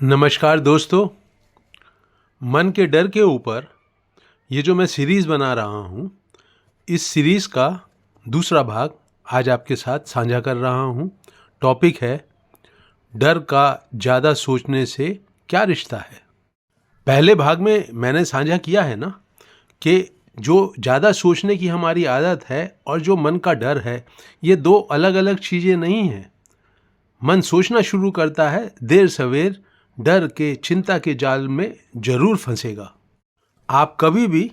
नमस्कार दोस्तों। मन के डर के ऊपर ये जो मैं सीरीज़ बना रहा हूँ, इस सीरीज़ का दूसरा भाग आज आपके साथ साझा कर रहा हूँ। टॉपिक है डर का ज़्यादा सोचने से क्या रिश्ता है। पहले भाग में मैंने साझा किया है ना कि जो ज़्यादा सोचने की हमारी आदत है और जो मन का डर है, ये दो अलग अलग चीज़ें नहीं हैं। मन सोचना शुरू करता है, देर सवेर डर के चिंता के जाल में जरूर फंसेगा। आप कभी भी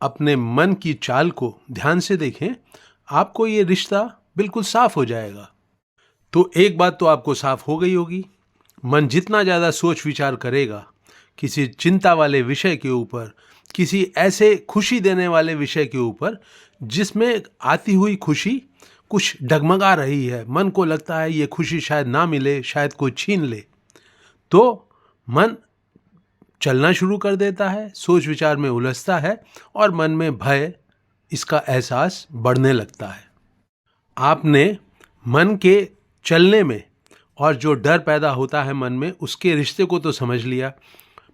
अपने मन की चाल को ध्यान से देखें, आपको ये रिश्ता बिल्कुल साफ हो जाएगा। तो एक बात तो आपको साफ हो गई होगी, मन जितना ज़्यादा सोच विचार करेगा किसी चिंता वाले विषय के ऊपर, किसी ऐसे खुशी देने वाले विषय के ऊपर जिसमें आती हुई खुशी कुछ डगमगा रही है, मन को लगता है ये खुशी शायद ना मिले, शायद कोई छीन ले, तो मन चलना शुरू कर देता है, सोच विचार में उलझता है और मन में भय, इसका एहसास बढ़ने लगता है। आपने मन के चलने में और जो डर पैदा होता है मन में, उसके रिश्ते को तो समझ लिया,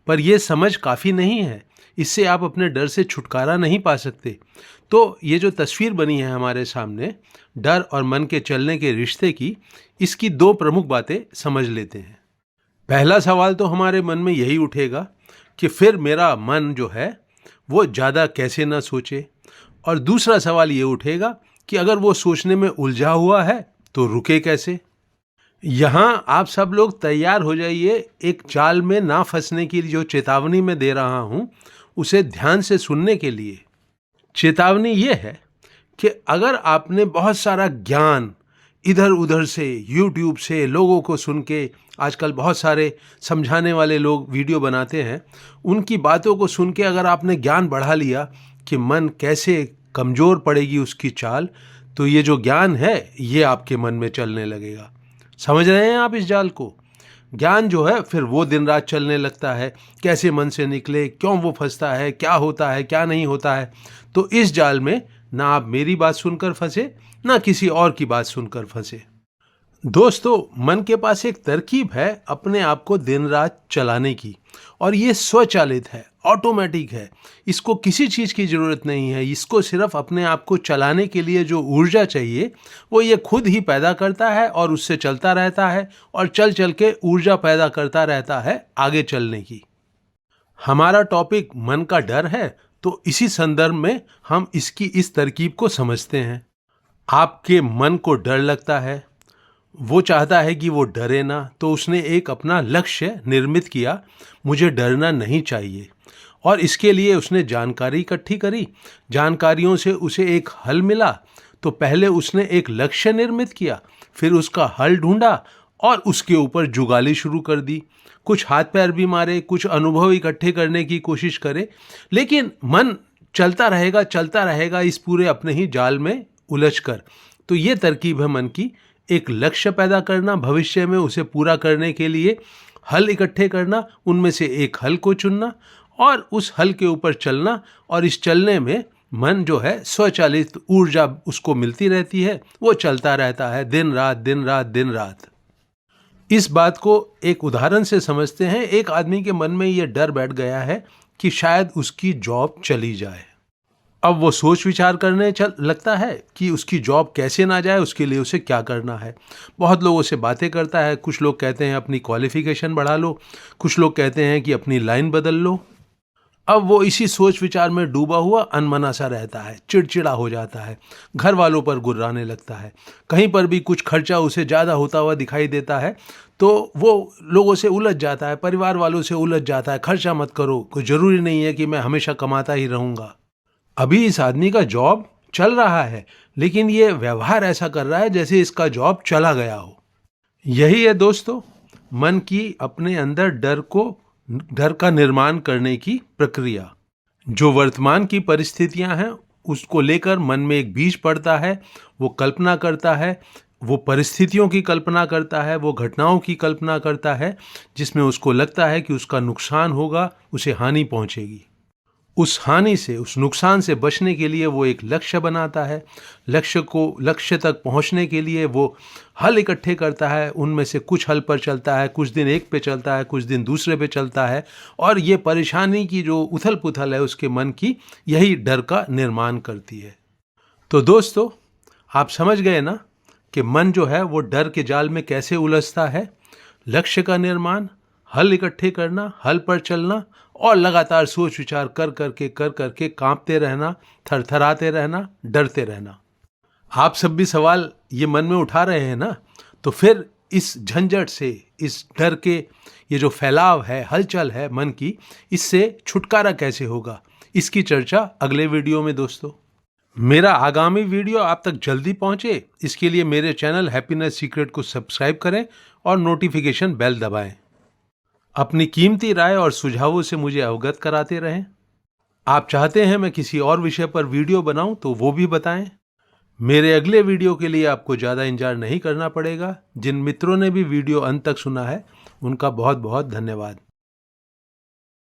पर यह समझ काफ़ी नहीं है। इससे आप अपने डर से छुटकारा नहीं पा सकते। तो ये जो तस्वीर बनी है हमारे सामने डर और मन के चलने के रिश्ते की, इसकी दो प्रमुख बातें समझ लेते हैं। पहला सवाल तो हमारे मन में यही उठेगा कि फिर मेरा मन जो है वो ज़्यादा कैसे ना सोचे, और दूसरा सवाल ये उठेगा कि अगर वो सोचने में उलझा हुआ है तो रुके कैसे। यहाँ आप सब लोग तैयार हो जाइए एक जाल में ना फंसने की जो चेतावनी मैं दे रहा हूँ उसे ध्यान से सुनने के लिए। चेतावनी ये है कि अगर आपने बहुत सारा ज्ञान इधर उधर से, YouTube से, लोगों को सुन के, आजकल बहुत सारे समझाने वाले लोग वीडियो बनाते हैं, उनकी बातों को सुन के अगर आपने ज्ञान बढ़ा लिया कि मन कैसे कमज़ोर पड़ेगी उसकी चाल, तो ये जो ज्ञान है ये आपके मन में चलने लगेगा। समझ रहे हैं आप इस जाल को? ज्ञान जो है फिर वो दिन रात चलने लगता है, कैसे मन से निकले, क्यों वो फंसता है, क्या होता है, क्या नहीं होता है। तो इस जाल में ना आप मेरी बात सुनकर फंसे, ना किसी और की बात सुनकर फंसे। दोस्तों, मन के पास एक तरकीब है अपने आप को दिन रात चलाने की, और ये स्वचालित है, ऑटोमेटिक है। इसको किसी चीज़ की ज़रूरत नहीं है। इसको सिर्फ अपने आप को चलाने के लिए जो ऊर्जा चाहिए वो ये खुद ही पैदा करता है और उससे चलता रहता है, और चल चल के ऊर्जा पैदा करता रहता है आगे चलने की। हमारा टॉपिक मन का डर है, तो इसी संदर्भ में हम इसकी इस तरकीब को समझते हैं। आपके मन को डर लगता है, वो चाहता है कि वो डरे ना, तो उसने एक अपना लक्ष्य निर्मित किया, मुझे डरना नहीं चाहिए, और इसके लिए उसने जानकारी इकट्ठी करी। जानकारियों से उसे एक हल मिला, तो पहले उसने एक लक्ष्य निर्मित किया, फिर उसका हल ढूंढा और उसके ऊपर जुगाली शुरू कर दी। कुछ हाथ पैर भी मारे, कुछ अनुभव इकट्ठे करने की कोशिश करे, लेकिन मन चलता रहेगा इस पूरे अपने ही जाल में उलझकर। तो ये तरकीब है मन की, एक लक्ष्य पैदा करना, भविष्य में उसे पूरा करने के लिए हल इकट्ठे करना, उनमें से एक हल को चुनना और उस हल के ऊपर चलना, और इस चलने में मन जो है स्वचालित ऊर्जा उसको मिलती रहती है, वो चलता रहता है दिन रात दिन रात दिन रात। इस बात को एक उदाहरण से समझते हैं। एक आदमी के मन में ये डर बैठ गया है कि शायद उसकी जॉब चली जाए। अब वो सोच विचार करने लगता है कि उसकी जॉब कैसे ना जाए, उसके लिए उसे क्या करना है। बहुत लोगों से बातें करता है। कुछ लोग कहते हैं अपनी क्वालिफिकेशन बढ़ा लो, कुछ लोग कहते हैं कि अपनी लाइन बदल लो। अब वो इसी सोच विचार में डूबा हुआ अनमना सा रहता है, चिड़चिड़ा हो जाता है, घर वालों पर गुर्राने लगता है। कहीं पर भी कुछ खर्चा उसे ज़्यादा होता हुआ दिखाई देता है तो वो लोगों से उलझ जाता है, परिवार वालों से उलझ जाता है, खर्चा मत करो, कोई ज़रूरी नहीं है कि मैं हमेशा कमाता ही रहूँगा। अभी इस आदमी का जॉब चल रहा है, लेकिन ये व्यवहार ऐसा कर रहा है जैसे इसका जॉब चला गया हो। यही है दोस्तों मन की अपने अंदर डर का निर्माण करने की प्रक्रिया। जो वर्तमान की परिस्थितियां हैं उसको लेकर मन में एक बीज पड़ता है, वो कल्पना करता है, वो परिस्थितियों की कल्पना करता है, वो घटनाओं की कल्पना करता है जिसमें उसको लगता है कि उसका नुकसान होगा, उसे हानि पहुंचेगी। उस हानि से, उस नुकसान से बचने के लिए वो एक लक्ष्य बनाता है। लक्ष्य तक पहुंचने के लिए वो हल इकट्ठे करता है। उनमें से कुछ हल पर चलता है, कुछ दिन एक पे चलता है, कुछ दिन दूसरे पे चलता है। और ये परेशानी की जो उथल पुथल है उसके मन की, यही डर का निर्माण करती है। तो दोस्तों, आप समझ गए ना कि मन जो है वो डर के जाल में कैसे उलझता है। लक्ष्य का निर्माण, हल इकट्ठे करना, हल पर चलना और लगातार सोच विचार कर करके कांपते रहना, थरथराते रहना, डरते रहना। आप सब भी सवाल ये मन में उठा रहे हैं ना, तो फिर इस झंझट से, इस डर के ये जो फैलाव है, हलचल है मन की, इससे छुटकारा कैसे होगा, इसकी चर्चा अगले वीडियो में। दोस्तों, मेरा आगामी वीडियो आप तक जल्दी पहुंचे, इसके लिए मेरे चैनल हैप्पीनेस सीक्रेट को सब्सक्राइब करें और नोटिफिकेशन बेल दबाएं। अपनी कीमती राय और सुझावों से मुझे अवगत कराते रहें। आप चाहते हैं मैं किसी और विषय पर वीडियो बनाऊं तो वो भी बताएं। मेरे अगले वीडियो के लिए आपको ज़्यादा इंतजार नहीं करना पड़ेगा। जिन मित्रों ने भी वीडियो अंत तक सुना है, उनका बहुत बहुत धन्यवाद।